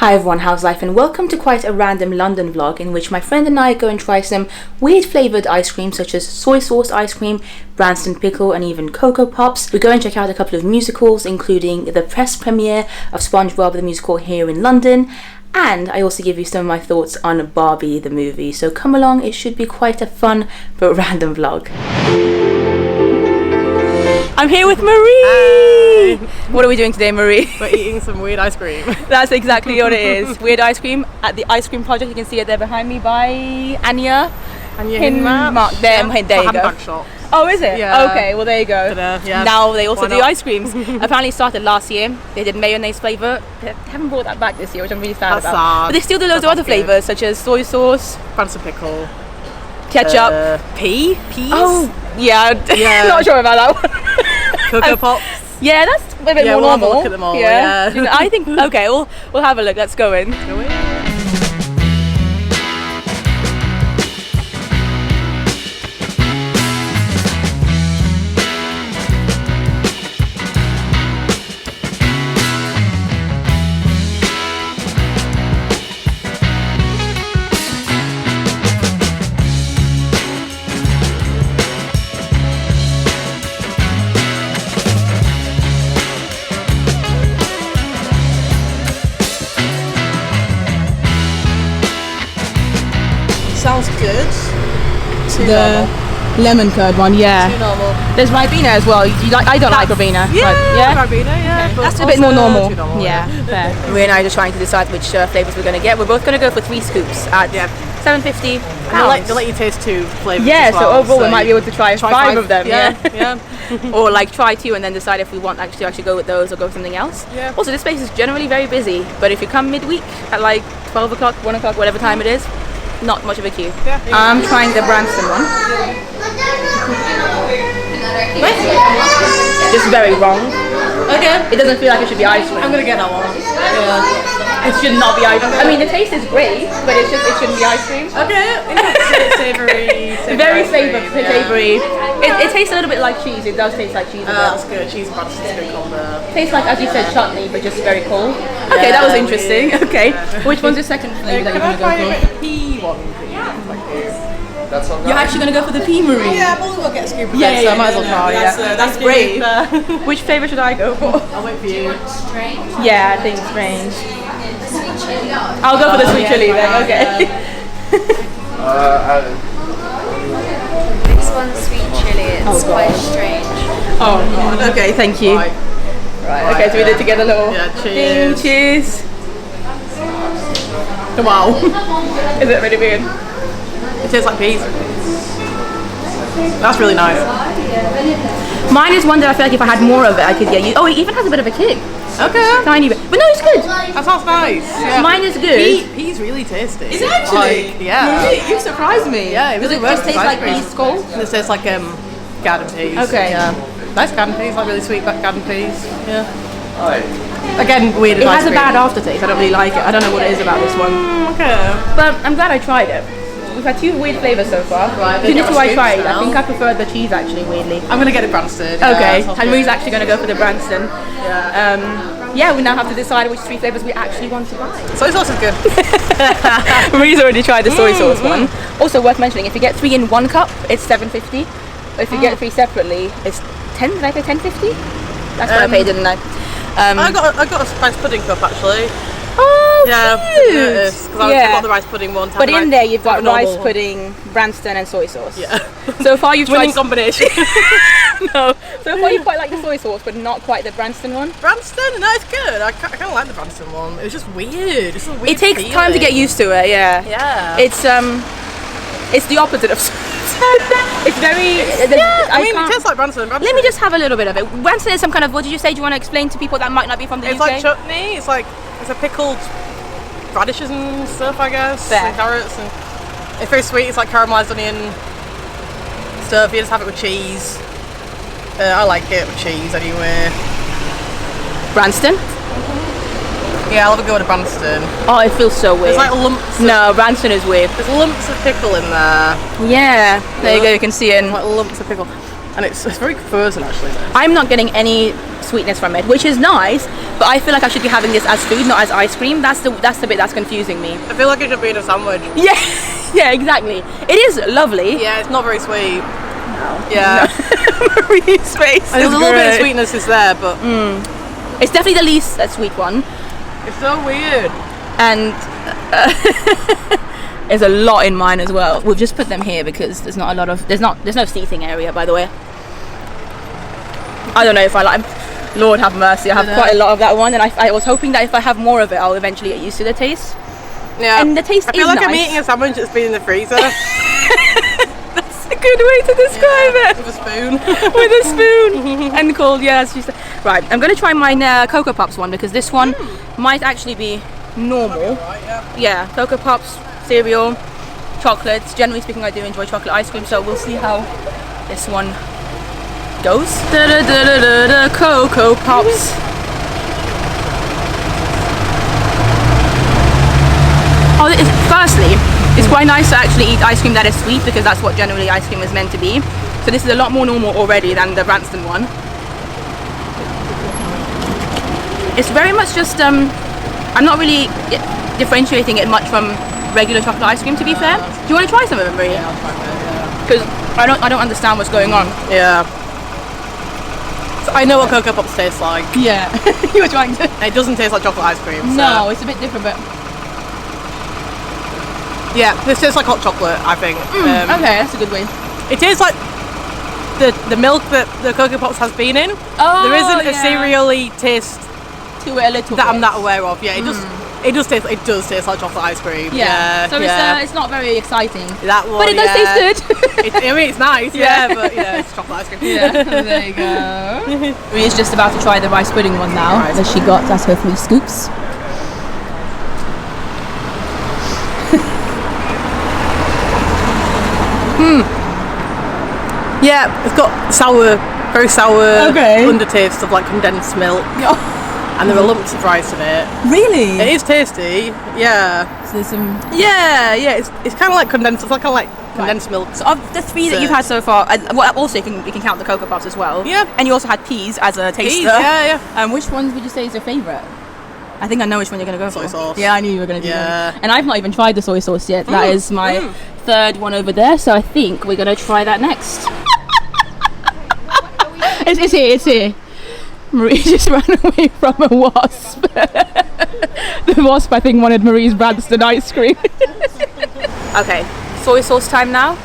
Hi everyone, how's life, and welcome to quite a random London vlog in which my friend and I go and try some weird flavoured ice cream such as soy sauce ice cream, Branston pickle and even Cocoa Pops. We go and check out a couple of musicals including the press premiere of Spongebob the Musical here in London, and I also give you some of my thoughts on Barbie the movie. So come along, it should be quite a fun but random vlog. I'm here with Marie! Hi. What are we doing today, Marie? We're eating some weird ice cream. That's exactly what it is. Weird ice cream at the ice cream project. You can see it there behind me by Anya Hindmarch. There you go. Shop. Oh, is it? Yeah. Okay, well there you go. Yeah. Now they also do ice creams. Apparently started last year. They did mayonnaise flavour. They haven't brought that back this year, which I'm really sad about. Sad. But they still do loads of other flavours such as soy sauce, Branston pickle, ketchup, peas. Oh, yeah. Not sure about that one. Cocoa Pops. Yeah, that's a bit more we'll normal. have a look at them all. Yeah. You know, I think okay. We'll have a look. Let's go in. Go in. Sounds good. The lemon curd one, yeah. Too normal. There's Ribena as well. I don't like Ribena. Yeah, Ribena, yeah. Okay. That's a bit more normal. Too normal. Yeah, fair. Marie and I are just trying to decide which flavours we're going to get. We're both going to go for 3 scoops at £7.50. They let you taste 2 flavours. Yeah, as well, so overall we might be able to try 5 of them. Yeah. Or like try 2 and then decide if we want to actually go with those or go with something else. Yeah. Also, this place is generally very busy, but if you come midweek at like 12 o'clock, 1 o'clock, whatever time it is, not much of a queue. Yeah. I'm trying the Branston one. Just very wrong. Okay. It doesn't feel like it should be ice cream. I'm gonna get that one. Yeah. It should not be ice cream. I mean, the taste is great, but it shouldn't be ice cream. Okay. Savoury. Very savoury. It tastes a little bit like cheese. It does taste like cheese. That's good. Cheese and Branston's good combo. Tastes like, as you said, chutney, but just very cold. Okay, that was interesting. Okay. Which one's your second flavour that you're going to go for? Pea one, please. You're actually going to go for the pea, Marie? Yeah, we'll get a scoop of Yeah, so I might as well try. That's brave. Which flavour should I go for? I'll wait for you. Yeah, I think strange. I'll go for the sweet chili then, okay. This one's sweet chili, it's quite strange. Oh god, okay, thank you. Right, okay, so we did together a little cheers. Cheers. Wow. Is it really weird? It tastes like peas. That's really nice. Mine is one that I feel like if I had more of it I could get used. Oh, it even has a bit of a kick. Okay. Tiny bit. But no, it's good. That sounds nice. Yeah. Mine is good. Pea's really tasty. Is it actually? Like, yeah. Really? You surprised me. Yeah, it really works. Does it just taste like peas skull? This tastes like garden peas. Okay. Yeah. Nice garden peas, like really sweet garden peas. Yeah. Again, weird. It has a bad aftertaste. I don't really like it. I don't know what it is about this one. Okay. But I'm glad I tried it. We've had 2 weird flavours so far. Right. The 2 I tried, I think I prefer the cheese actually, weirdly. I'm gonna get it Branston. Okay, and Marie's actually going to go for the Branston. Yeah. We now have to decide which 3 flavours we actually want to buy. Soy sauce is good. Marie's already tried the soy sauce one. Also worth mentioning, if you get 3 in 1 cup, it's £7.50. If you get 3 separately, it's 10. Did I pay £10.50? That's what I paid, didn't I? I got a rice pudding cup actually. Oh, yeah, cute! because I got the rice pudding one. But in there you've got rice pudding, Branston and soy sauce. Yeah. So far you've winning tried... combination. No. So far you quite like the soy sauce, but not quite the Branston one. Branston? No, it's good. I kind of like the Branston one. It was just weird. It's a weird It takes time to get used to it, yeah. Yeah. It's the opposite of it's very... I mean, it tastes like Branston. Let me just have a little bit of it. Branston is some kind of... What did you say? Do you want to explain to people that might not be from the UK? It's like chutney. It's a pickled radishes and stuff, I guess. Fair. And carrots. And it's very sweet. It's like caramelised onion stuff. You just have it with cheese. I like it with cheese anyway. Branston? Yeah, I'll have a go with a Branston. Oh, it feels so weird. There's like lumps. No, Branston is weird. There's lumps of pickle in there. Yeah, there you go. You can see it. Like lumps of pickle. And it's very frozen actually. I'm not getting any sweetness from it, which is nice, but I feel like I should be having this as food, not as ice cream. That's the bit that's confusing me. I feel like it should be in a sandwich. Yeah, yeah, exactly. It is lovely. Yeah, it's not very sweet. No. Yeah. Marie's face. And there's a little bit of sweetness is there, but it's definitely the least sweet one. it's so weird. And there's a lot in mine as well. We've just put them here because there's not a lot of there's no seating area, by the way. I don't know if I like. Lord have mercy, I have quite a lot of that one, and I was hoping that if I have more of it, I'll eventually get used to the taste. Yeah. And the taste I feel is like nice. I'm eating a sandwich that's been in the freezer. That's a good way to describe it. With a spoon. With a spoon and cold, yes. Right, I'm gonna try my Cocoa Pops one because this one might actually be normal. Right, yeah. Yeah, Cocoa Pops, cereal, chocolates. Generally speaking, I do enjoy chocolate ice cream, so we'll see how this one goes. Cocoa Pops. Oh, firstly, it's quite nice to actually eat ice cream that is sweet because that's what generally ice cream is meant to be. So this is a lot more normal already than the Branston one. It's very much just, I'm not really differentiating it much from regular chocolate ice cream, to be fair. Do you want to try some of it, Marie? Yeah, I'll try it, yeah. Because I don't understand what's going on. Yeah. So I know what Cocoa Pops taste like. Yeah, you were trying to. It doesn't taste like chocolate ice cream. So. No, it's a bit different, but Yeah, this tastes like hot chocolate, I think. okay, that's a good way. It tastes like the milk that the Cocoa Pops has been in. Oh, There isn't a cereally taste to it a little that bit. I'm that aware of. Yeah, it does taste like chocolate ice cream. Yeah, so yeah. it's not very exciting. That one, But it does taste good. I mean, it's nice, Yeah. but it's chocolate ice cream. Yeah, there you go. Marie's just about to try the rice pudding one now that she got. That's her 3 scoops. Yeah, it's got very sour Okay. undertaste of like condensed milk, and there are lumps of rice in it. Really? It is tasty, yeah. So there's some. Yeah, it's kind of like condensed. It's like condensed milk. So of the 3 that you've had so far, well, also you can count the Cocoa Pops as well. Yeah. And you also had peas as a taster. Peas, yeah. Which ones would you say is your favourite? I think I know which one you're going to go for. Soy sauce. Yeah, I knew you were going to do Yeah. that. And I've not even tried the soy sauce yet. That is my 3rd one over there. So I think we're going to try that next. It's here. Marie just ran away from a wasp. The wasp, I think, wanted Marie's Branston ice cream. Okay, soy sauce time now.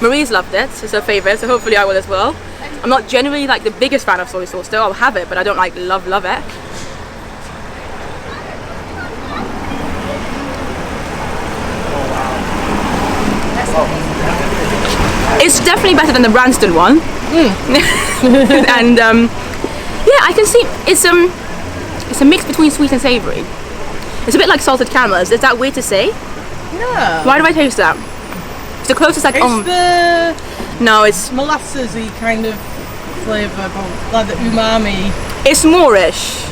Marie's loved it. It's her favourite, so hopefully I will as well. I'm not generally like the biggest fan of soy sauce though. I'll have it, but I don't like love it. It's definitely better than the Branston one. And yeah, I can see it's a mix between sweet and savoury. It's a bit like salted caramel. Is that weird to say? Yeah. Why do I taste that? It's the closest like It's the no, it's molassesy kind of flavour, like the umami. it's moreish.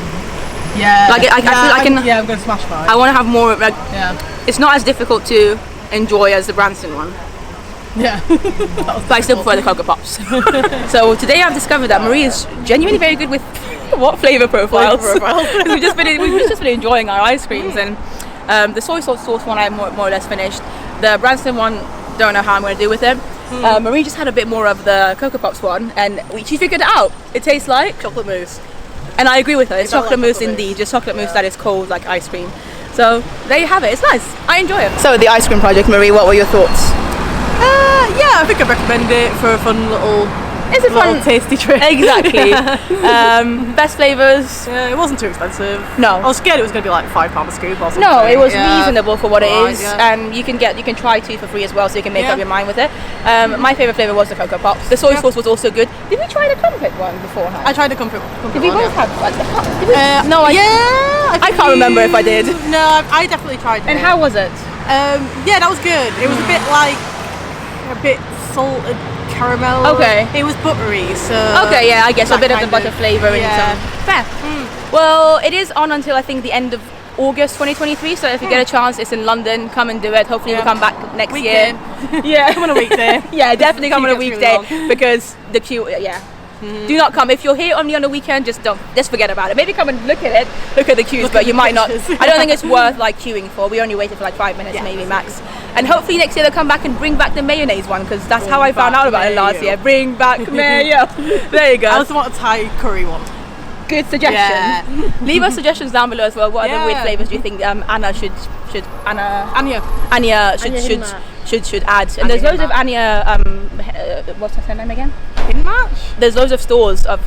Yeah. Like, I feel like I'm going to smash mine. I want to have more. Like, Yeah. it's not as difficult to enjoy as the Branston one, Yeah. but I still prefer the Cocoa Pops. So today I've discovered that Marie is genuinely very good with what flavour profiles. we've just been enjoying our ice creams, and the soy sauce one I'm more or less finished. The Branston one, don't know how I'm going to do with it. Marie just had a bit more of the Cocoa Pops one, and she figured it out. It tastes like Chocolate mousse. and I agree with her. It's It's not chocolate like mousse chocolate indeed, just chocolate mousse that is cold like ice cream. So there you have it. It's nice. I enjoy it. So the ice cream project, Marie. What were your thoughts? Yeah, I think I'd recommend it for a fun little It's a fun, tasty trip. exactly. Best flavours. Yeah, it wasn't too expensive. No. I was scared it was going to be like £5 a scoop or something. No, it was Yeah. reasonable for what it Right, is, yeah. and you can try 2 for free as well, so you can make Yeah. up your mind with it. My favourite flavour was the Cocoa Pops. The soy sauce was also good. Did we try the crumpet one beforehand? I tried to comfort Did we one, both yeah. have? Did we, no, Yeah, I can't remember if I did. No, I definitely tried it. And how was it? Yeah, that was good. It was a bit salted caramel. Okay. It was buttery, so. Okay, yeah, I guess a that bit of the kind butter flavour yeah. and some. Fair. Well, it is on until I think the end of August 2023. So if you get a chance, it's in London. Come and do it. Hopefully we'll come back next year. Yeah, come on a weekday. Yeah, definitely come on a weekday really because the queue. Yeah. Do not come. If you're here only on the weekend, just forget about it. Maybe come and look at it, look at the queues, but you might not. I don't think it's worth like queuing for. We only waited for like 5 minutes, maybe max. And hopefully next year they'll come back and bring back the mayonnaise one, because that's how I found out about it last year. Bring back mayo. There you go. I also want a Thai curry one. Good suggestion. Yeah. Leave us suggestions down below as well. What other weird flavours do you think Anya should add? And there's loads of Anya. What's her name again? Hindmarch. There's loads of stores of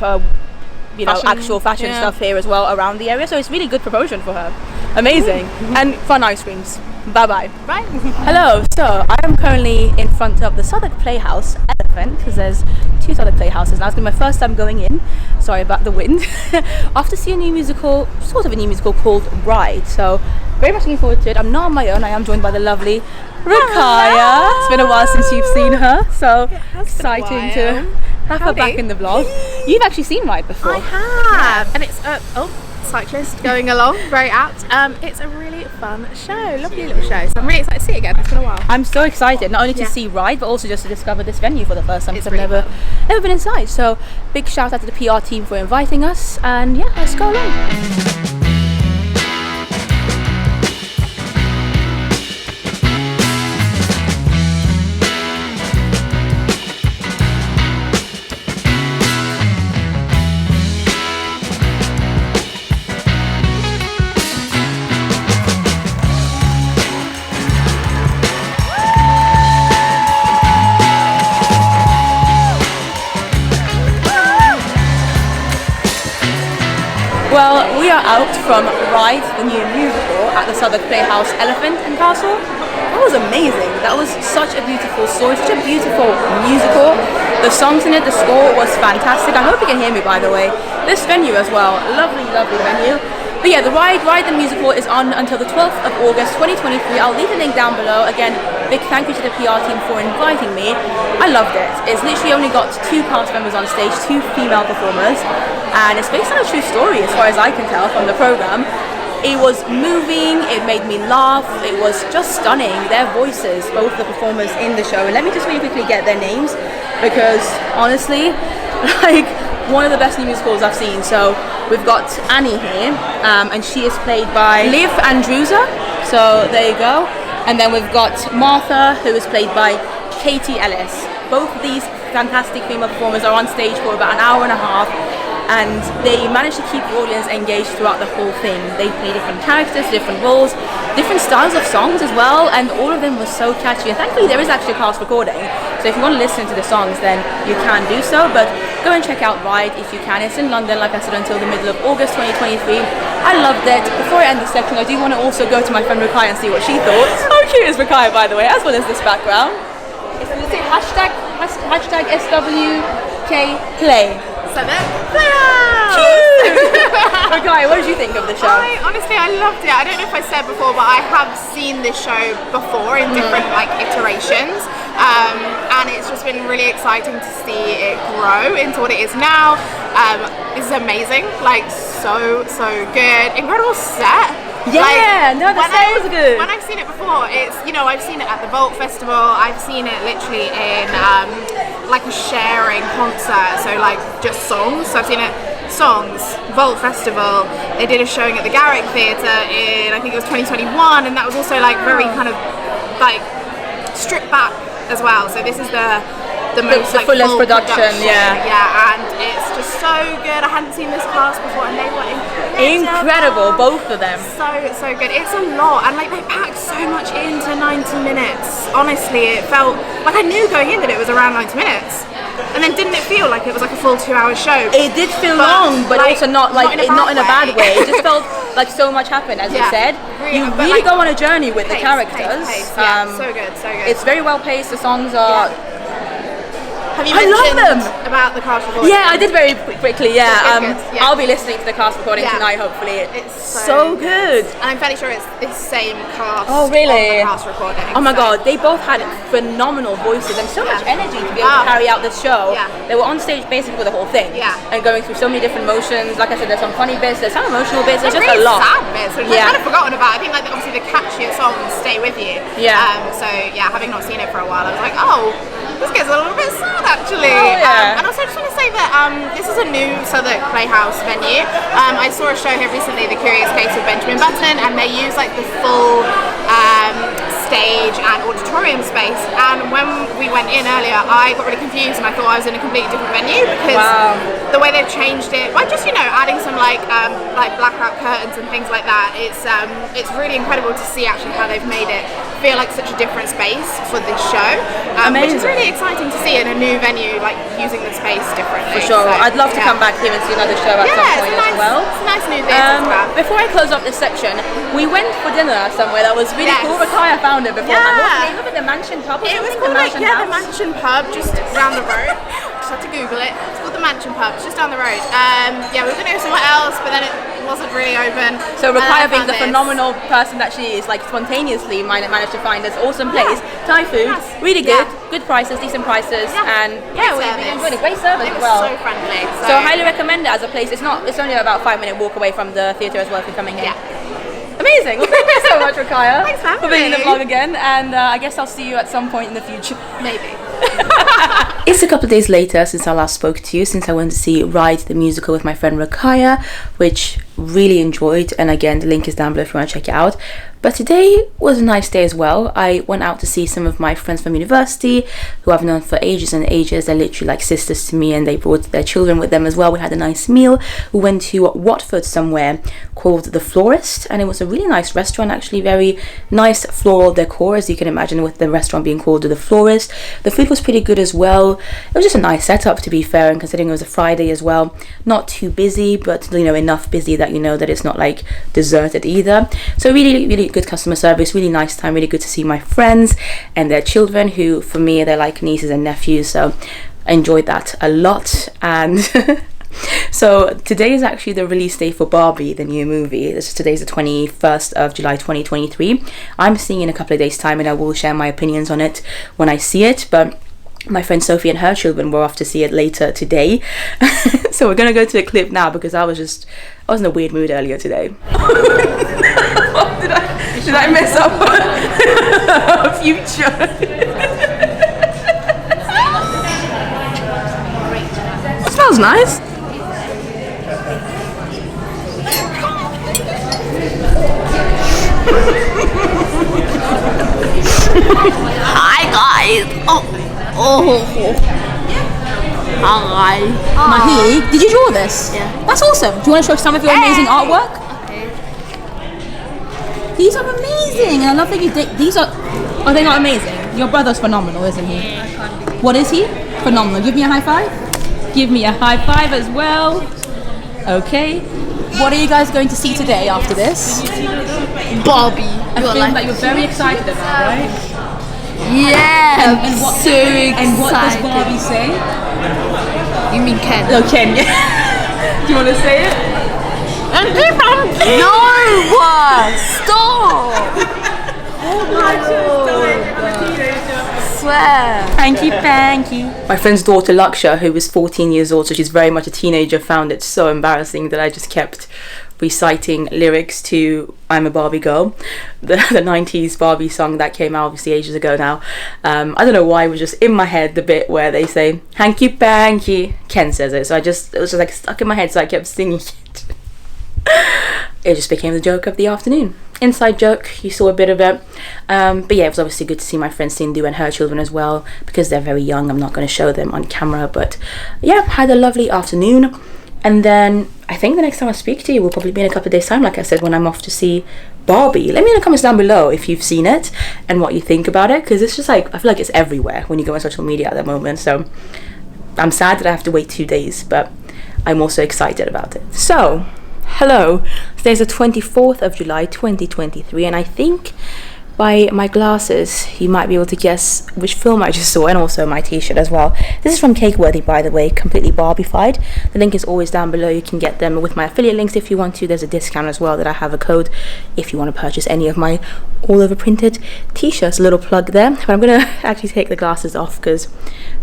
Fashion, actual fashion stuff here as well around the area. So it's really good promotion for her. Amazing. And fun ice creams. Bye bye. Bye. Hello. So I am currently in front of the Southwark Playhouse Elephant, because there's 2 Southwark Playhouses now. It's been my first time going in. Sorry about the wind. After seeing a new musical, sort of a new musical called Ride. So very much looking forward to it. I'm not on my own. I am joined by the lovely Rakaya. It's been a while since you've seen her, so exciting to have her back in the vlog. You've actually seen Ride before. I have, and it's cyclist going along, very apt. It's a really fun show, lovely little show. So I'm really excited to see it again. It's been a while. I'm so excited, not only to see Ride, but also just to discover this venue for the first time, because I've really never been inside. So big shout out to the PR team for inviting us, and yeah, let's go along. Well, we are out from Ride, the new musical, at the Southwark Playhouse Elephant and Castle. That was amazing. That was such a beautiful story, such a beautiful musical. The songs in it, the score was fantastic. I hope you can hear me, by the way. This venue as well, lovely, lovely venue. But yeah, the Ride the musical is on until the 12th of August 2023. I'll leave the link down below. Again, big thank you to the PR team for inviting me. I loved it. It's literally only got 2 cast members on stage, 2 female performers, and it's based on a true story as far as I can tell from the program. It was moving, it made me laugh, it was just stunning. Their voices, both the performers in the show, and let me just really quickly get their names, because honestly, like, one of the best new musicals I've seen. So we've got Annie here, and she is played by Liv Andrewsa, so there you go. And then we've got Martha, who is played by Katie Ellis. Both of these fantastic female performers are on stage for about an hour and a half, and they managed to keep the audience engaged throughout the whole thing. They play different characters, different roles, different styles of songs as well, and all of them were so catchy. And thankfully there is actually a cast recording, so if you want to listen to the songs, then you can do so. But go and check out Ride if you can. It's in London, like I said, until the middle of August 2023. I loved it. Before I end this section, I do want to also go to my friend Rakaya and see what she thought. How cute is Rakaya, by the way, as well as this background? It's hashtag SWKplay. Okay, what did you think of the show? I loved it. I don't know if I said before, but I have seen this show before in different iterations, and it's just been really exciting to see it grow into what it is now. This is amazing, so good, incredible set. Yeah, the set was good. When I've seen it before, it's, I've seen it at the Vault Festival, I've seen it literally in a sharing concert, so just songs. So I've seen it songs, Vault Festival. They did a showing at the Garrick Theatre in, I think it was 2021, and that was also very kind of stripped back as well. So this is the most fullest full production, yeah, and it's just so good. I hadn't seen this cast before, and they were incredible, both of them. So good. It's a lot, and they packed so much into 90 minutes. Honestly, it felt like I knew going in that it was around 90 minutes. And then didn't it feel like it was a full 2-hour show? It did feel long, but also not in a bad way. It just felt like so much happened, as you said. You really go on a journey with the characters. Pace. So good. It's very well paced. The songs are Have you I love mentioned them. about the cast recording? Yeah, I did very quickly. Yeah, Good, yeah. I'll be listening to the cast recording Yeah. tonight. Hopefully, It's so good. And I'm fairly sure it's the same cast. Oh, really? On the cast recording. Oh my so- god, they both had phenomenal voices and so much Yeah. energy to be able to carry out this show. Yeah. They were on stage basically for the whole thing. Yeah. And going through so many different emotions. Like I said, there's some funny bits, there's some emotional bits, there's There's just really a lot. sad bits, which Yeah. I've kind of forgotten about. I think like obviously the catchier songs stay with you. Yeah. So yeah, having not seen it for a while, I was like, oh, this gets a little bit sad actually. Oh, yeah. And also I just want to say that this is a new Southwark Playhouse venue. I saw a show here recently, The Curious Case of Benjamin Button, and they use like the full stage and auditorium space. And when we went in earlier, I got really confused and I thought I was in a completely different venue because the way they've changed it by just adding some like blackout curtains and things like that. It's really incredible to see actually how they've made it feel like such a different space for this show, which is really exciting to see in a new venue, like using the space differently. For sure. So, I'd love to come back here and see another show at some point as well. It's a nice new theatre as well. Before I close up this section, we went for dinner somewhere that was really cool. Rakaya found it beforehand. What's the name of it? The Mansion Pub or It was something? called The Mansion the House? Mansion Pub, just round the road. Just had to Google it. It's called the Mansion Pub, it's just down the road. We were going to go somewhere else, but then it wasn't really open. So Rakaya, being found the this. phenomenal person that she is, like spontaneously managed to find this awesome place. Thai food, Yes. really good, Yeah. good prices, decent prices, and Great we service. enjoyed it. Great service It as was well. so friendly. So I highly recommend it as a place. It's only about a 5-minute walk away from the theatre as well if you're coming here. Amazing. Well, thank you so much, Rakaya. Thanks for having being in the me. vlog again, and I guess I'll see you at some point in the future. Maybe. It's a couple of days later since I last spoke to you, since I went to see Ride the Musical with my friend Rakaya, which really enjoyed, and again the link is down below if you want to check it out. But today was a nice day as well. I went out to see some of my friends from university who I've known for ages and ages. They're literally like sisters to me, and they brought their children with them as well. We had a nice meal. We went to Watford somewhere called The Florist, and it was a really nice restaurant, actually very nice floral decor, as you can imagine, with the restaurant being called The Florist. The food was pretty good as well. It was just a nice setup, to be fair, and considering it was a Friday as well, not too busy, but enough busy that that it's not like deserted either. So really good customer service, really nice time, really good to see my friends and their children, who for me they're like nieces and nephews, so I enjoyed that a lot. And so today is actually the release day for Barbie, the new movie. Today's the 21st of July 2023. I'm seeing it in a couple of days time, and I will share my opinions on it when I see it. But my friend Sophie and her children were off to see it later today. So we're gonna go to a clip now, because I was in a weird mood earlier today. Did I mess up a future? It smells nice. Hi guys. Hi. Mahi, did you draw this? Yeah. That's awesome. Do you want to show some of your amazing artwork? Okay. These are amazing, and I love that you did. These are they not amazing? Your brother's phenomenal, isn't he? What is he? Phenomenal. Give me a high five. Give me a high five as well. Okay. What are you guys going to see today after this? Barbie. A film that you're very excited about, right? Yeah, And what, so excited. and what does Barbie say? You mean Ken? Oh, Ken, yeah. Do you want to say it? No! Stop! Oh my swear. Thank you. My friend's daughter Laksha, who was 14 years old, so she's very much a teenager, found it so embarrassing that I just kept reciting lyrics to I'm a Barbie Girl, the 90s Barbie song that came out obviously ages ago now. I don't know why, it was just in my head the bit where they say hanky panky. Ken says it, so it was just like stuck in my head, so I kept singing it. It just became the joke of the afternoon. Inside joke, you saw a bit of it. But yeah, it was obviously good to see my friend Sindhu and her children as well, because they're very young. I'm not going to show them on camera, but yeah, had a lovely afternoon. And then I think the next time I speak to you will probably be in a couple of days time, like I said, when I'm off to see Barbie. Let me know in the comments down below if you've seen it and what you think about it, because it's just like, I feel like it's everywhere when you go on social media at the moment. So I'm sad that I have to wait 2 days, but I'm also excited about it. So hello, today's the 24th of July 2023, and I think By my glasses, you might be able to guess which film I just saw, and also my t-shirt as well. This is from Cakeworthy, by the way, completely Barbie-fied. The link is always down below. You can get them with my affiliate links if you want to. There's a discount as well that I have a code if you want to purchase any of my all over printed t-shirts. A little plug there. But I'm going to actually take the glasses off because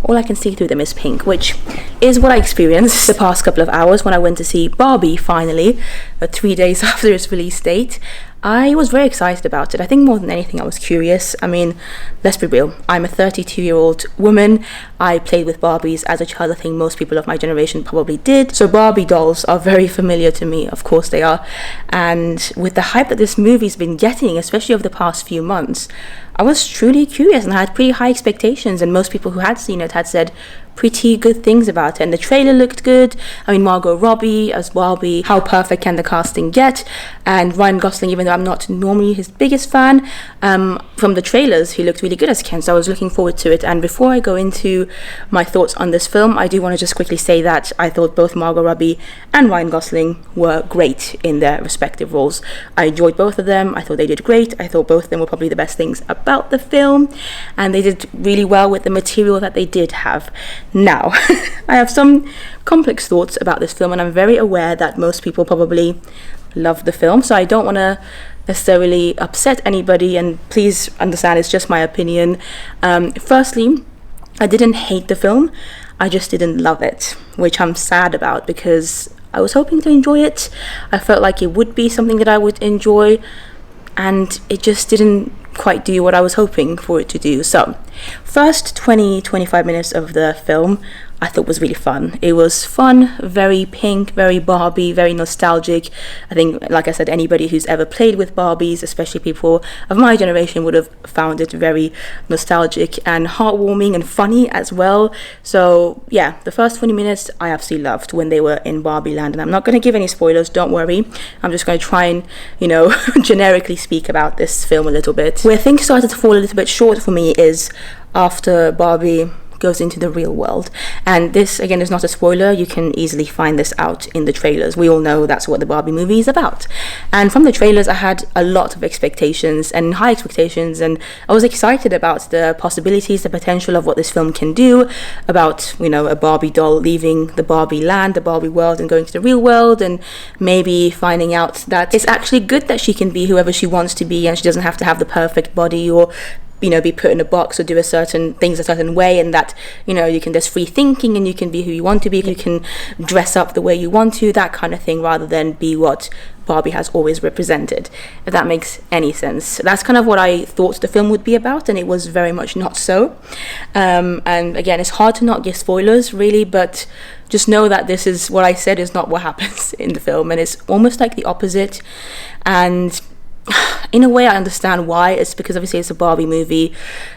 all I can see through them is pink, which is what I experienced the past couple of hours when I went to see Barbie finally, 3 days after its release date. I was very excited about it. I think more than anything I was curious. I mean, let's be real. I'm a 32-year-old woman. I played with Barbies as a child. I think most people of my generation probably did. So Barbie dolls are very familiar to me. Of course they are. And with the hype that this movie's been getting, especially over the past few months, I was truly curious and I had pretty high expectations, and most people who had seen it had said pretty good things about it. And the trailer looked good. I mean, Margot Robbie as Barbie, how perfect can the casting get? And Ryan Gosling, even though I'm not normally his biggest fan, from the trailers he looked really good as Ken, so I was looking forward to it. And before I go into my thoughts on this film, I do want to just quickly say that I thought both Margot Robbie and Ryan Gosling were great in their respective roles. I enjoyed both of them. I thought they did great. I thought both of them were probably the best things about the film, and they did really well with the material that they did have. Now, I have some complex thoughts about this film, and I'm very aware that most people probably love the film, so I don't want to necessarily upset anybody, and please understand it's just my opinion. Firstly, I didn't hate the film, I just didn't love it, which I'm sad about because I was hoping to enjoy it. I felt like it would be something that I would enjoy, and it just didn't quite do what I was hoping for it to do. So, first 20-25 minutes of the film I thought was really fun. It was fun, very pink, very Barbie, very nostalgic. I think, like I said, anybody who's ever played with Barbies, especially people of my generation, would have found it very nostalgic and heartwarming and funny as well. So yeah, the first 20 minutes I absolutely loved when they were in Barbie land, and I'm not going to give any spoilers, don't worry. I'm just going to try and, generically speak about this film a little bit. Where things started to fall a little bit short for me is after Barbie goes into the real world, and this again is not a spoiler. You can easily find this out in the trailers. We all know that's what the Barbie movie is about, and from the trailers I had a lot of expectations and high expectations, and I was excited about the possibilities, the potential of what this film can do, about a Barbie doll leaving the Barbie land, the Barbie world, and going to the real world, and maybe finding out that it's actually good that she can be whoever she wants to be, and she doesn't have to have the perfect body or be put in a box or do certain things a certain way, and that you can, there's free thinking and you can be who you want to be, you can dress up the way you want to, that kind of thing, rather than be what Barbie has always represented, if that makes any sense. That's kind of what I thought the film would be about, and it was very much not so. And again, it's hard to not give spoilers really, but just know that this is what I said is not what happens in the film, and it's almost like the opposite. And in a way I understand why. It's because obviously it's a Barbie movie.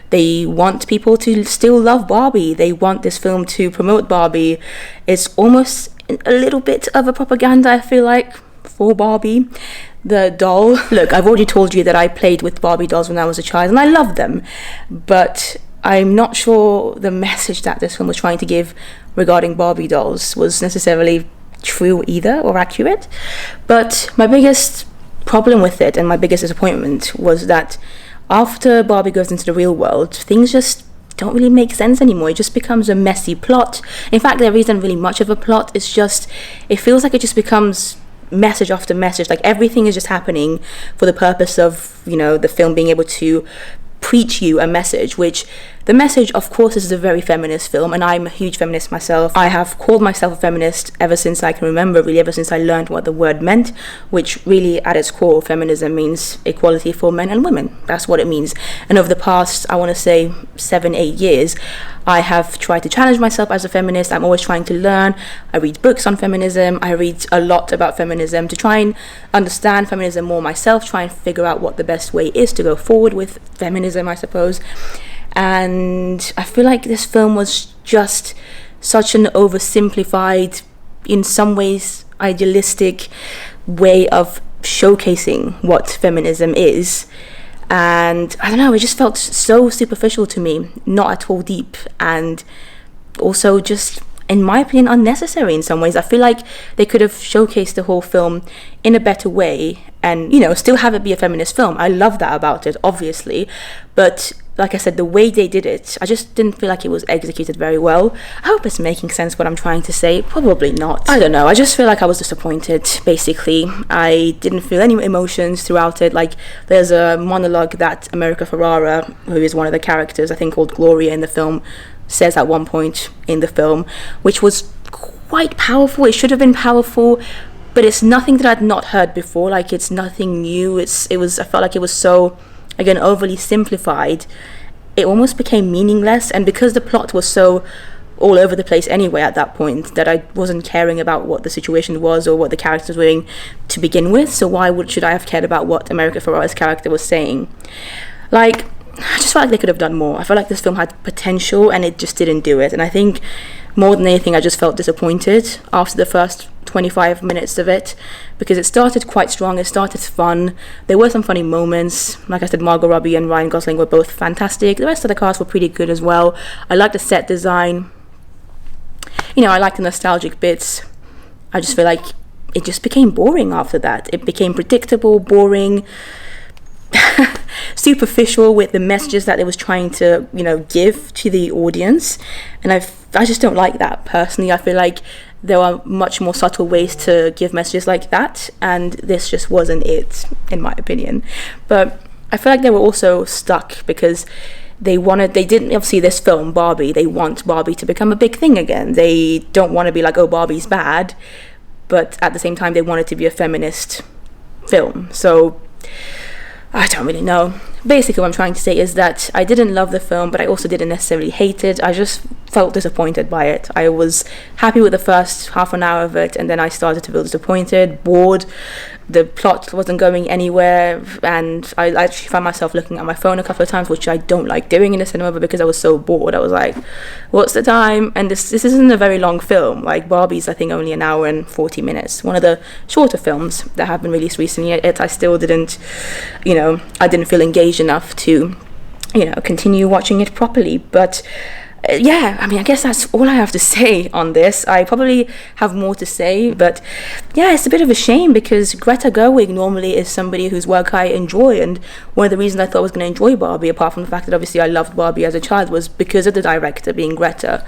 They want people to still love Barbie. They want this film to promote Barbie. It's almost a little bit of a propaganda, I feel like, for Barbie, the doll. Look, I've already told you that I played with Barbie dolls when I was a child and I loved them, but I'm not sure the message that this film was trying to give regarding Barbie dolls was necessarily true either, or accurate. But my biggest problem with it and my biggest disappointment was that after Barbie goes into the real world, things just don't really make sense anymore. It just becomes a messy plot. In fact, there isn't really much of a plot. It feels like it just becomes message after message. Like everything is just happening for the purpose of the film being able to preach you a message, which the message, of course, is a very feminist film, and I'm a huge feminist myself. I have called myself a feminist ever since I can remember, really, ever since I learned what the word meant, which really at its core, feminism means equality for men and women. That's what it means. And over the past, I want to say 7-8 years, I have tried to challenge myself as a feminist. I'm always trying to learn. I read books on feminism. I read a lot about feminism to try and understand feminism more myself, try and figure out what the best way is to go forward with feminism, I suppose. And I feel like this film was just such an oversimplified, in some ways idealistic way of showcasing what feminism is. And I don't know, it just felt so superficial to me, not at all deep, and also just, in my opinion, unnecessary in some ways. I feel like they could have showcased the whole film in a better way and, you know, still have it be a feminist film. I love that about it, obviously. But like I said, the way they did it, I just didn't feel like it was executed very well. I hope it's making sense what I'm trying to say. Probably not. I don't know. I just feel like I was disappointed, basically. I didn't feel any emotions throughout it. Like, there's a monologue that America Ferrara, who is one of the characters, I think called Gloria in the film, says at one point in the film, which was quite powerful. It should have been powerful, but it's nothing that I'd not heard before. Like, it's nothing new. I felt like it was so, again, overly simplified. It almost became meaningless, and because the plot was so all over the place anyway at that point, that I wasn't caring about what the situation was or what the characters were doing to begin with. So should I have cared about what America Ferrara's character was saying? Like, I just felt like they could have done more. I felt like this film had potential and it just didn't do it. And I think more than anything, I just felt disappointed after the first 25 minutes of it, because it started quite strong. It started fun. There were some funny moments. Like I said, Margot Robbie and Ryan Gosling were both fantastic. The rest of the cast were pretty good as well. I liked the set design. You know, I liked the nostalgic bits. I just feel like it just became boring after that. It became predictable, boring, superficial with the messages that it was trying to, you know, give to the audience. And I just don't like that personally. I feel like there are much more subtle ways to give messages like that, and this just wasn't it, in my opinion. But I feel like they were also stuck because they didn't, obviously this film, Barbie, they want Barbie to become a big thing again. They don't want to be like, oh, Barbie's bad, but at the same time they want it to be a feminist film. So I don't really know. Basically what I'm trying to say is that I didn't love the film, but I also didn't necessarily hate it. I just felt disappointed by it. I was happy with the first half an hour of it, and then I started to feel disappointed, bored. The plot wasn't going anywhere, and I actually found myself looking at my phone a couple of times, which I don't like doing in the cinema, but because I was so bored, I was like, what's the time? And this isn't a very long film. Like, Barbie's, I think, only an hour and 40 minutes. One of the shorter films that have been released recently, yet I still didn't, you know, I didn't feel engaged enough to, you know, continue watching it properly. But yeah, I mean, I guess that's all I have to say on this. I probably have more to say, but yeah, it's a bit of a shame because Greta Gerwig normally is somebody whose work I enjoy, and one of the reasons I thought I was going to enjoy Barbie, apart from the fact that obviously I loved Barbie as a child, was because of the director being Greta.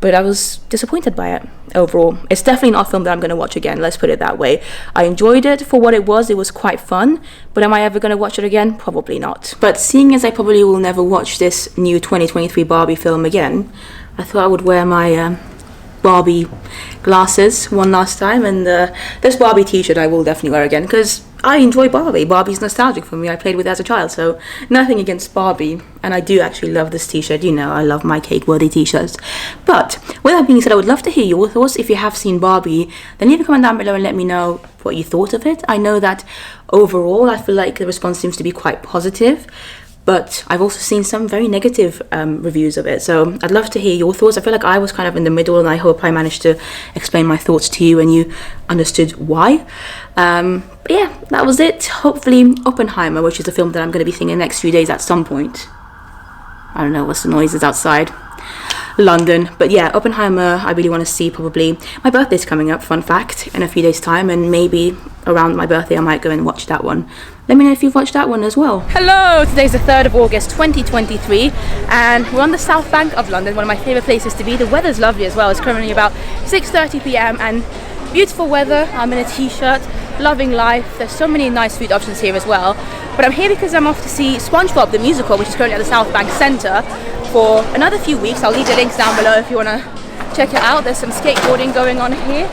But I was disappointed by it overall. It's definitely not a film that I'm going to watch again, let's put it that way. I enjoyed it for what it was quite fun, but am I ever going to watch it again? Probably not. But seeing as I probably will never watch this new 2023 Barbie film again, I thought I would wear my Barbie glasses one last time, and this Barbie t-shirt I will definitely wear again, because I enjoy Barbie. Barbie's nostalgic for me. I played with it as a child, so nothing against Barbie. And I do actually love this t-shirt. You know, I love my cake-worthy t-shirts. But with that being said, I would love to hear your thoughts. If you have seen Barbie, then leave a comment down below and let me know what you thought of it. I know that overall, I feel like the response seems to be quite positive, but I've also seen some very negative reviews of it, so I'd love to hear your thoughts. I feel like I was kind of in the middle, and I hope I managed to explain my thoughts to you and you understood why. But yeah, that was it. Hopefully Oppenheimer, which is a film that I'm going to be seeing in the next few days at some point. I don't know what's the noises outside London, but yeah, Oppenheimer I really want to see. Probably my birthday's coming up, fun fact, in a few days time, and maybe around my birthday I might go and watch that one. Let me know if you've watched that one as well. Hello, today's the 3rd of August 2023, and we're on the South Bank of London, one of my favourite places to be. The weather's lovely as well. It's currently about 6:30 p.m. and beautiful weather. I'm in a t-shirt, loving life. There's so many nice food options here as well. But I'm here because I'm off to see Spongebob the Musical, which is currently at the South Bank Centre for another few weeks. I'll leave the links down below if you want to check it out. There's some skateboarding going on here.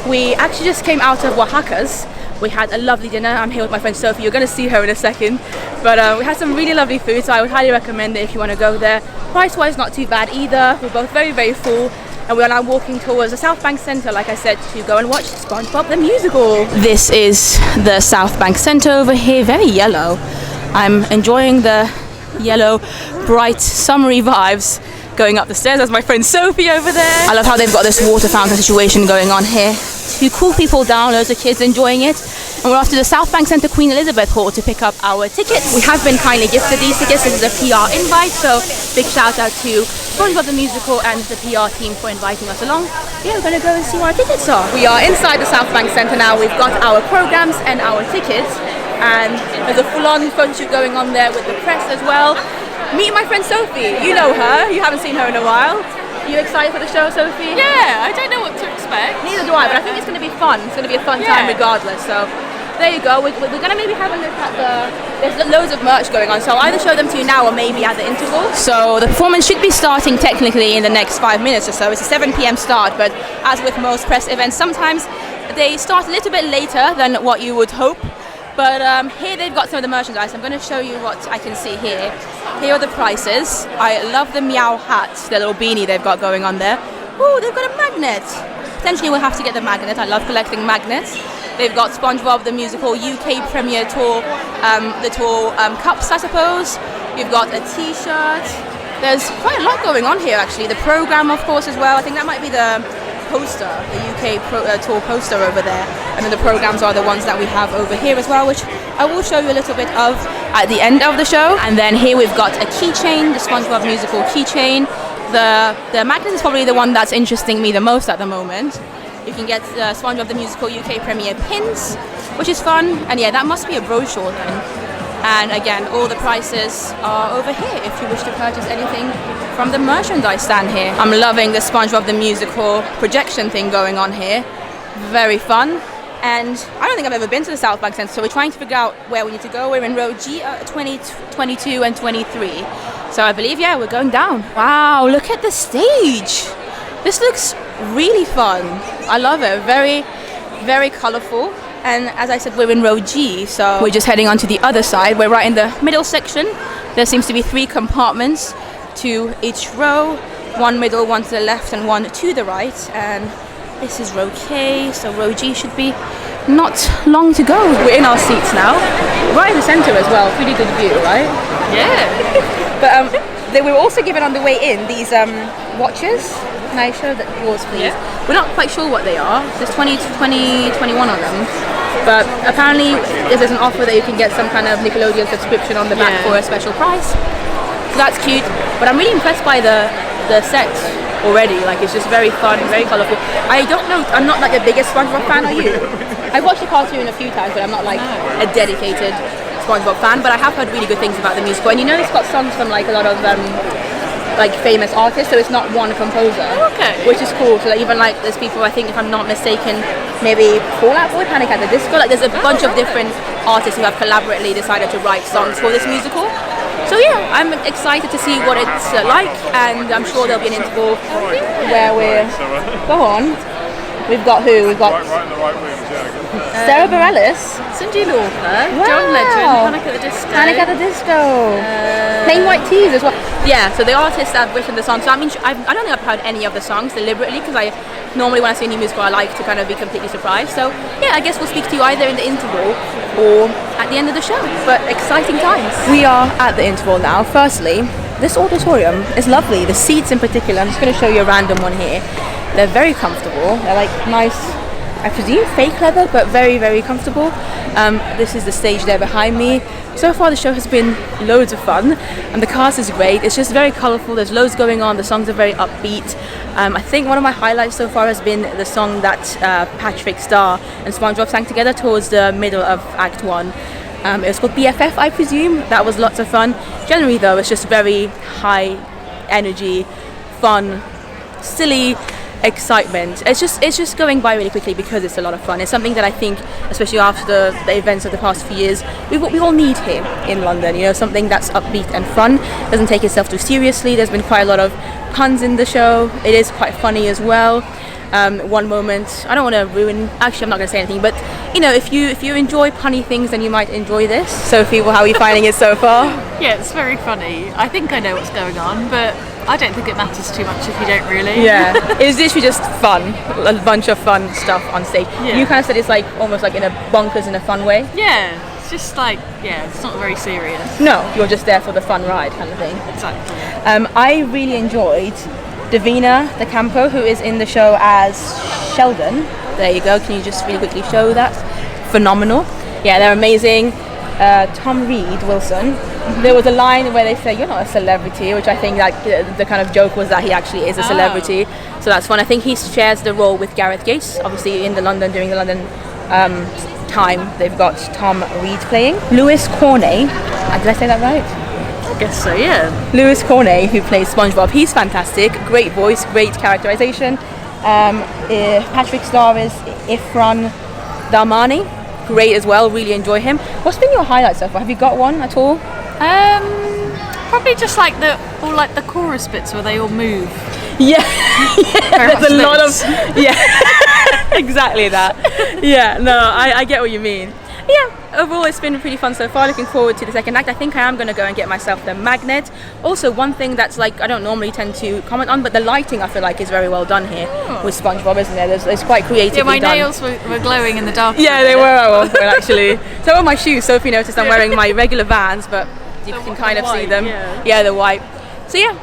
We actually just came out of Oaxaca's. We had a lovely dinner. I'm here with my friend Sophie. You're going to see her in a second. But we had some really lovely food, so I would highly recommend it if you want to go there. Price-wise, not too bad either. We're both very, very full. And we are now walking towards the South Bank Centre, like I said, to go and watch Spongebob the Musical. This is the South Bank Centre over here, very yellow. I'm enjoying the yellow, bright, summery vibes going up the stairs. There's my friend Sophie over there. I love how they've got this water fountain situation going on here. Two cool people down, loads of kids enjoying it. And we're off to the South Bank Centre Queen Elizabeth Hall to pick up our tickets. We have been kindly gifted these tickets. This is a PR invite, so big shout out to Spongebob the Musical and the PR team for inviting us along. Yeah, we're going to go and see where our tickets are. We are inside the South Bank Centre now. We've got our programs and our tickets. and there's a full-on photo shoot going on there with the press as well. Meet my friend Sophie. You know her. You haven't seen her in a while. Are you excited for the show, Sophie? Yeah, I don't know what to expect. Neither do I, but I think it's going to be fun. It's going to be a fun time regardless. So there you go. We're going to maybe have a look at there's loads of merch going on. So I'll either show them to you now or maybe at the interval. So the performance should be starting technically in the next 5 minutes or so. It's a 7 p.m. start, but as with most press events, sometimes they start a little bit later than what you would hope. But here they've got some of the merchandise. I'm going to show you what I can see here. Here are the prices. I love the meow hat, the little beanie they've got going on there. Ooh, they've got a magnet. Potentially we'll have to get the magnet. I love collecting magnets. They've got Spongebob the Musical UK Premiere Tour, little cups, I suppose. You've got a t-shirt. There's quite a lot going on here, actually. The program, of course, as well. I think that might be the poster, the UK tour poster over there, and then the programs are the ones that we have over here as well, which I will show you a little bit of at the end of the show. And then here we've got a keychain, the SpongeBob Musical keychain. The magnet is probably the one that's interesting me the most at the moment. You can get the SpongeBob the Musical UK Premiere pins, which is fun, and yeah, that must be a brochure then. And again, all the prices are over here if you wish to purchase anything from the merchandise stand here. I'm loving the SpongeBob the Musical projection thing going on here. Very fun. And I don't think I've ever been to the South Bank Centre, so we're trying to figure out where we need to go. We're in row G, 20, 22 and 23. So I believe, yeah, we're going down. Wow, look at the stage. This looks really fun. I love it. Very, very colourful. And as I said, we're in row G, so we're just heading on to the other side. We're right in the middle section. There seems to be 3 compartments to each row. One middle, one to the left, and one to the right. And this is row K, so row G should be not long to go. We're in our seats now, right in the centre as well. Pretty good view, right? Yeah. But they were also given on the way in these watches. Can I show that yours, please? Yeah. We're not quite sure what they are. There's 20, 21 of them. But apparently there's an offer that you can get some kind of Nickelodeon subscription on the back for a special price. So that's cute. But I'm really impressed by the set already. Like, it's just very fun, very colourful. I don't know, I'm not like the biggest SpongeBob fan, are you? I've watched the cartoon a few times, but I'm not like a dedicated SpongeBob fan. But I have heard really good things about the musical. And you know, it's got songs from like a lot of like famous artists, so it's not one composer, which is cool. So like, even like there's people, I think if I'm not mistaken, maybe Fall Out Boy, Panic at the Disco, like there's a bunch of different artists who have collaboratively decided to write songs for this musical. So yeah, I'm excited to see what it's like, and I'm sure there'll be an interval where we're, go on, we've got who? We've got right in the right rooms, yeah. Sarah Bareilles, Cyndi Lauper, wow. John Legend, Panic at the Disco. Panic at the Disco. Plain White Tees as well. Yeah, so the artists that have written the songs. So I mean, I don't think I've heard any of the songs deliberately, because I normally when I see a new musical, I like to kind of be completely surprised. So yeah, I guess we'll speak to you either in the interval or at the end of the show. But exciting times. We are at the interval now. Firstly, this auditorium is lovely. The seats in particular. I'm just going to show you a random one here. They're very comfortable. They're like nice, I presume fake leather, but very, very comfortable. This is the stage there behind me. So far the show has been loads of fun, and the cast is great. It's just very colourful. There's loads going on. The songs are very upbeat. I think one of my highlights so far has been the song that Patrick Star and SpongeBob sang together towards the middle of Act 1. It was called BFF, I presume. That was lots of fun. Generally though, it's just very high energy, fun, silly excitement. It's just going by really quickly because it's a lot of fun. It's something that I think, especially after the events of the past few years, we all need here in London. You know, something that's upbeat and fun, doesn't take itself too seriously. There's been quite a lot of puns in the show. It is quite funny as well. One moment, I don't want to ruin, actually I'm not going to say anything, but you know, if you enjoy punny things, then you might enjoy this. Sophie, how are you finding it so far? Yeah, it's very funny. I think I know what's going on, but I don't think it matters too much if you don't really. Yeah, it's literally just fun, a bunch of fun stuff on stage. Yeah. You kind of said it's like almost like in a bonkers in a fun way. Yeah, it's just like, yeah, it's not very serious. No, you're just there for the fun ride kind of thing. Exactly. I really enjoyed Davina De Campo, who is in the show as Sheldon. There you go. Can you just really quickly show that? Phenomenal. Yeah, they're amazing. Tom Reed Wilson. There was a line where they say, "You're not a celebrity," which I think like the kind of joke was that he actually is a celebrity. So that's fun. I think he shares the role with Gareth Gates, obviously in the London, doing the London time they've got Tom Reed playing. Lewis Corney, did I say that right? I guess so, yeah. Lewis Corney, who plays SpongeBob, he's fantastic. Great voice, great characterization. Patrick Star is Ifran Dahmani, great as well. Really enjoy him. What's been your highlight so far? Have you got one at all? Probably just like the chorus bits where they all move. Yeah, there's a lot of space. exactly that. Yeah, no, I get what you mean. Yeah, overall it's been pretty fun so far. Looking forward to the second act. I think I am going to go and get myself the magnet. Also, one thing that's like I don't normally tend to comment on, but the lighting I feel like is very well done here with SpongeBob, isn't there? It's quite creatively Yeah, my done. nails were glowing in the dark. Yeah, they were at one point actually. So are my shoes. Sophie noticed I'm wearing my regular Vans, but you can kind of see them. Yeah, they're white. So yeah,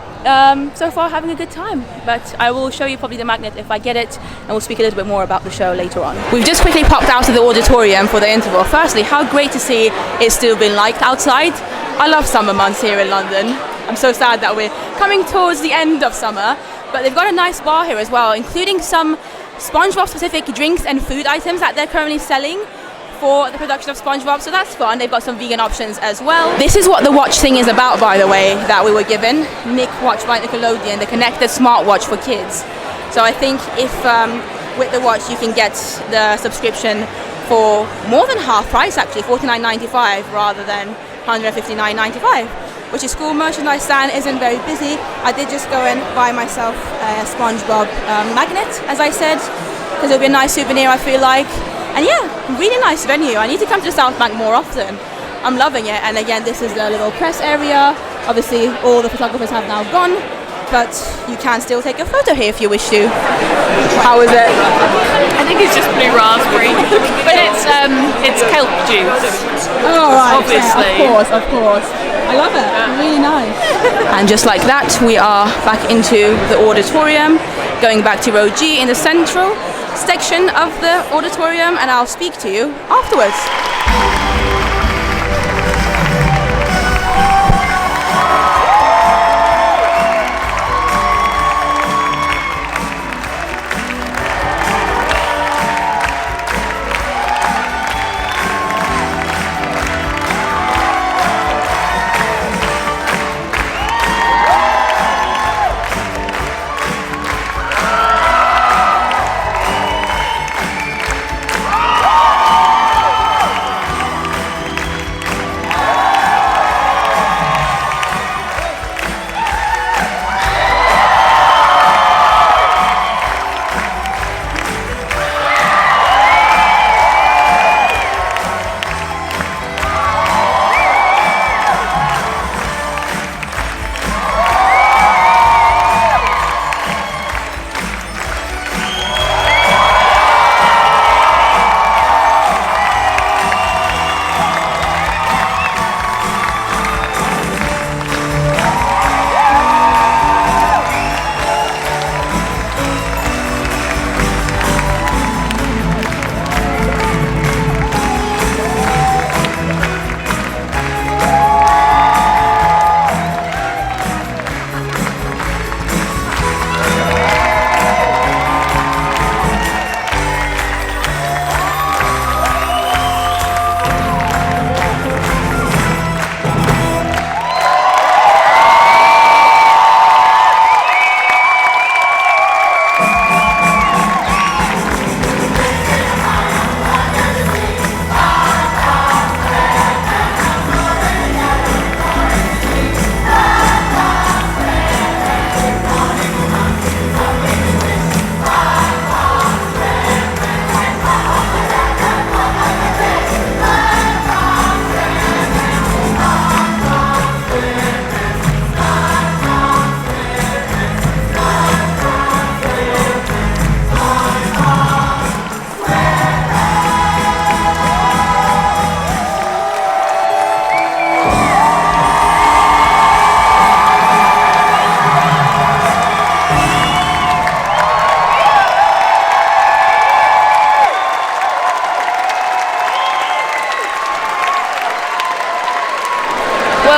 so far having a good time, but I will show you probably the magnet if I get it, and we'll speak a little bit more about the show later on. We've just quickly popped out of the auditorium for the interval. Firstly, how great to see it's still been liked outside. I love summer months here in London. I'm so sad that we're coming towards the end of summer, but they've got a nice bar here as well, including some SpongeBob specific drinks and food items that they're currently selling for the production of SpongeBob, so that's fun. They've got some vegan options as well. This is what the watch thing is about, by the way, that we were given. Nick Watch by Nickelodeon, the connected smartwatch for kids. So I think if with the watch you can get the subscription for more than half price actually, $49.95 rather than $159.95, which is cool. Merchandise stand isn't very busy. I did just go and buy myself a SpongeBob magnet, as I said, because it'll be a nice souvenir I feel like. And yeah, really nice venue. I need to come to the South Bank more often. I'm loving it. And again, this is the little press area. Obviously, all the photographers have now gone, but you can still take a photo here if you wish to. How is it? I think it's just blue raspberry, but it's kelp juice. Oh, right. Obviously. Yeah, of course. I love it. Really nice. And just like that, we are back into the auditorium, going back to row G in the central section of the auditorium, and I'll speak to you afterwards.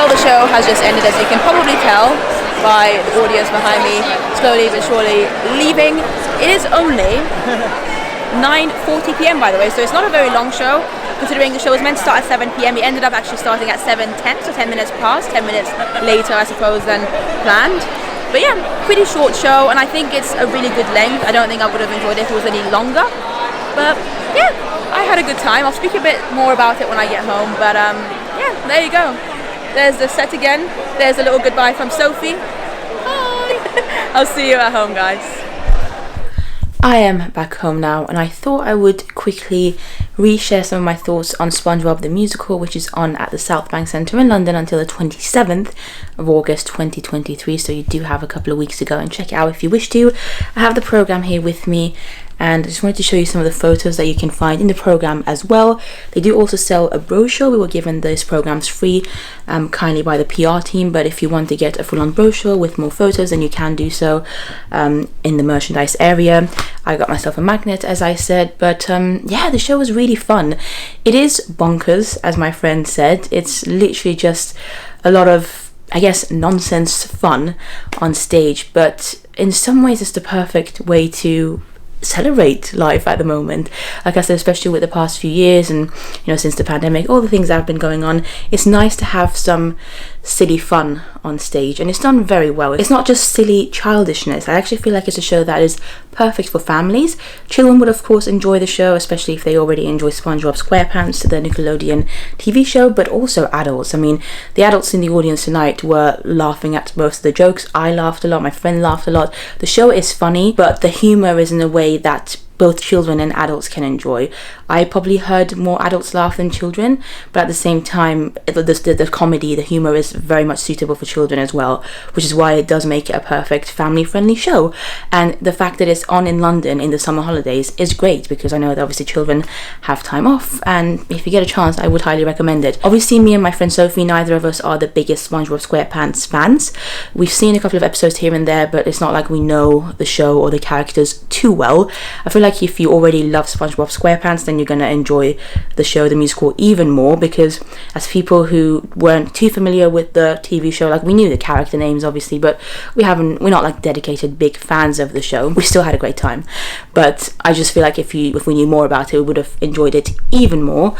The show has just ended, as you can probably tell by the audience behind me slowly but surely leaving. It is only 9:40 p.m. by the way, so it's not a very long show. considering the show was meant to start at 7 p.m. It ended up actually starting at 7:10, so 10 minutes past, 10 minutes later, I suppose, than planned. But yeah, pretty short show, and I think it's a really good length. I don't think I would have enjoyed it if it was any longer. But yeah, I had a good time. I'll speak a bit more about it when I get home. But yeah, there you go. There's the set again. There's a little goodbye from Sophie. Hi! I'll see you at home, guys. I am back home now, and I thought I would quickly reshare some of my thoughts on Spongebob the Musical, which is on at the South Bank Centre in London until the 27th of August 2023, so you do have a couple of weeks to go and check it out if you wish to. I have the programme here with me, and I just wanted to show you some of the photos that you can find in the programme as well. They do also sell a brochure. We were given those programmes free kindly by the PR team, but if you want to get a full-on brochure with more photos, then you can do so in the merchandise area. I got myself a magnet, as I said, but yeah, the show was really fun. It is bonkers, as my friend said. It's literally just a lot of, I guess, nonsense fun on stage, but in some ways it's the perfect way to celebrate life at the moment. Like I said, especially with the past few years and, you know, since the pandemic, all the things that have been going on, it's nice to have some silly fun on stage, and it's done very well. It's not just silly childishness. I actually feel like it's a show that is perfect for families. Children would of course enjoy the show, especially if they already enjoy SpongeBob SquarePants, the Nickelodeon TV show, but also adults. I mean, the adults in the audience tonight were laughing at most of the jokes. I laughed a lot, my friend laughed a lot. The show is funny, but the humor is in a way that both children and adults can enjoy. I probably heard more adults laugh than children, but at the same time, the comedy, the humor is very much suitable for children as well, which is why it does make it a perfect family-friendly show. And the fact that it's on in London in the summer holidays is great, because I know that obviously children have time off, and if you get a chance, I would highly recommend it. Obviously, me and my friend Sophie, neither of us are the biggest SpongeBob SquarePants fans. We've seen a couple of episodes here and there, but it's not like we know the show or the characters too well. I feel like if you already love SpongeBob SquarePants, then you're going to enjoy the show, the musical, even more, because as people who weren't too familiar with the TV show, like, we knew the character names obviously, but we're not like dedicated big fans of the show. We still had a great time, but I just feel like if we knew more about it, we would have enjoyed it even more.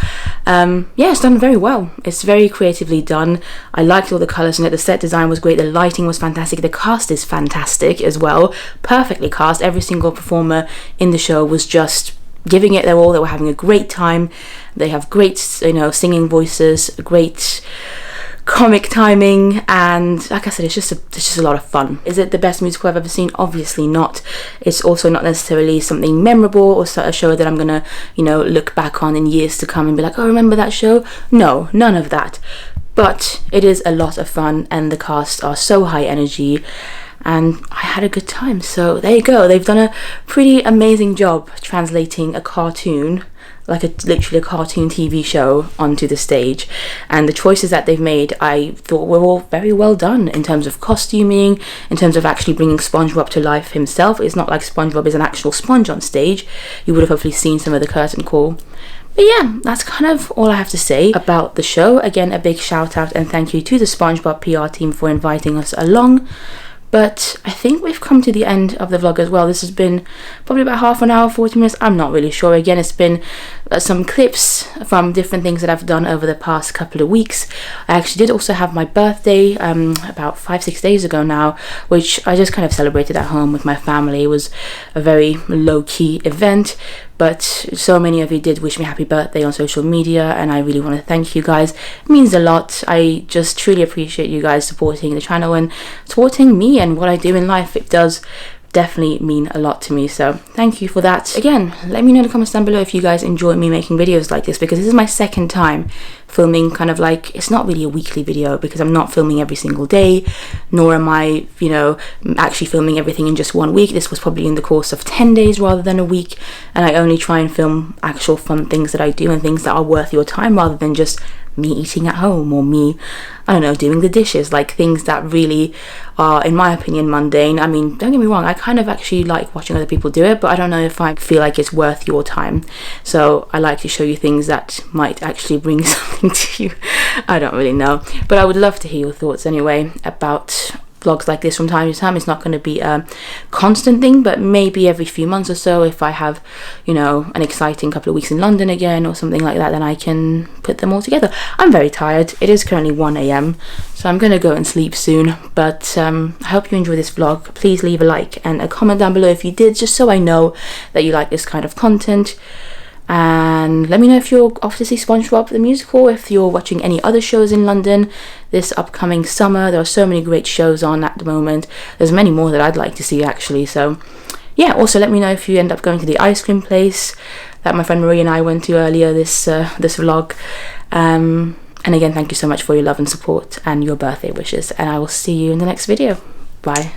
Yeah, it's done very well. It's very creatively done. I liked all the colours in it. The set design was great. The lighting was fantastic. The cast is fantastic as well. Perfectly cast. Every single performer in the show was just giving it their all. They were having a great time. They have great, singing voices, great comic timing, and like I said, it's just a lot of fun. Is it the best musical I've ever seen? Obviously not. It's also not necessarily something memorable or a show that I'm gonna, look back on in years to come and be like, oh, remember that show? No, none of that. But it is a lot of fun, and the cast are so high energy, and I had a good time. So there you go. They've done a pretty amazing job translating a cartoon, like literally a cartoon TV show, onto the stage. And the choices that they've made, I thought were all very well done in terms of costuming, in terms of actually bringing SpongeBob to life himself. It's not like SpongeBob is an actual sponge on stage. You would have hopefully seen some of the curtain call. But yeah, that's kind of all I have to say about the show. Again, a big shout out and thank you to the SpongeBob PR team for inviting us along. But I think we've come to the end of the vlog as well. This has been probably about half an hour, 40 minutes. I'm not really sure. Again, it's been some clips from different things that I've done over the past couple of weeks. I actually did also have my birthday about 5-6 days ago now, which I just kind of celebrated at home with my family. It was a very low-key event, but so many of you did wish me happy birthday on social media, and I really want to thank you guys. It means a lot. I just truly appreciate you guys supporting the channel and supporting me and what I do in life. It does definitely mean a lot to me, so thank you for that. Again, let me know in the comments down below if you guys enjoy me making videos like this, because this is my second time filming kind of like, it's not really a weekly video because I'm not filming every single day, nor am I, actually filming everything in just 1 week. This was probably in the course of 10 days rather than a week, and I only try and film actual fun things that I do and things that are worth your time, rather than just me eating at home or me, I don't know, doing the dishes, like things that really are, in my opinion, mundane. I mean, don't get me wrong, I kind of actually like watching other people do it, but I don't know if I feel like it's worth your time. So I like to show you things that might actually bring something to you. I don't really know, but I would love to hear your thoughts anyway about vlogs like this from time to time. It's not going to be a constant thing, but maybe every few months or so, if I have, you know, an exciting couple of weeks in London again or something like that, then I can put them all together. I'm very tired. It is currently 1 a.m, so I'm going to go and sleep soon, but I hope you enjoy this vlog. Please leave a like and a comment down below if you did, just so I know that you like this kind of content. And let me know if you're off to see Spongebob the Musical, if you're watching any other shows in London this upcoming summer. There are so many great shows on at the moment. There's many more that I'd like to see actually, so yeah. Also let me know if you end up going to the ice cream place that my friend Marie and I went to earlier this vlog. And again, thank you so much for your love and support and your birthday wishes, and I will see you in the next video. Bye.